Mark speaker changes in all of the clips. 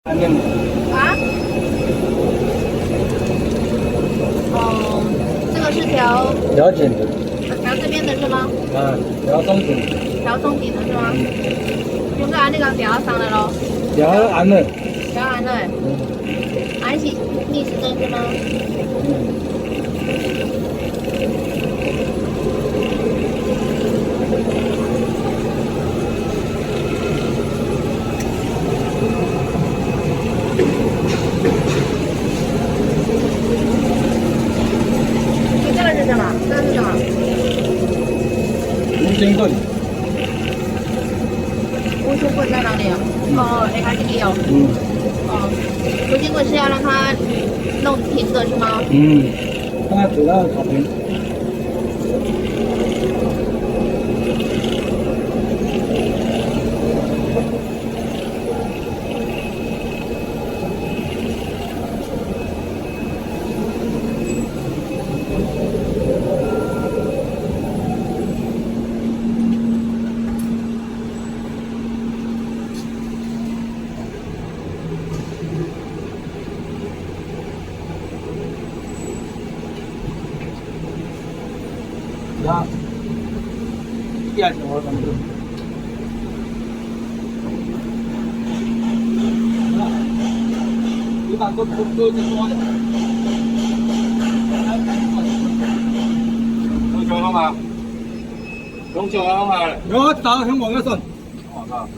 Speaker 1: 啊？哦，这个是
Speaker 2: 调紧的，
Speaker 1: 调这边的是吗？
Speaker 2: 调松紧，
Speaker 1: 调松紧的是吗？用个按那个调上来咯，
Speaker 2: 调按了。
Speaker 1: 调按了，按是逆时针是吗？这个是什么？这个是什么？
Speaker 2: 无筋棍。
Speaker 1: 无筋棍在哪里啊？哦，哎，这里有。哦，无筋棍是要让它弄平的是吗？
Speaker 2: 让它主要烤平。呀，第二条怎么做？你把都就多点。有球了吗？有球了吗？有，打香港一陣。我靠！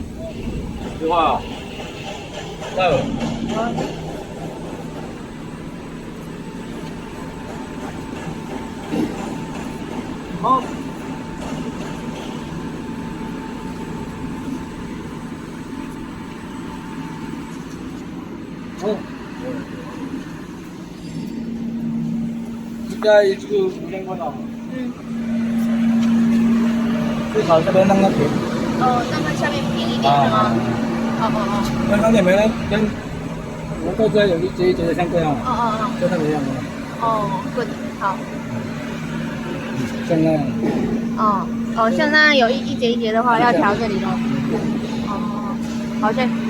Speaker 2: 你話？得。好。好。现在就5千块了。最好这边弄个平。
Speaker 1: 哦，让它下面平一点是吗？
Speaker 2: 那它里面跟我们这有一节一节的像这样。就那个样子。
Speaker 1: good， 好。
Speaker 2: 像那样。
Speaker 1: 像那样有一节一节的话，要调这里咯。好，先。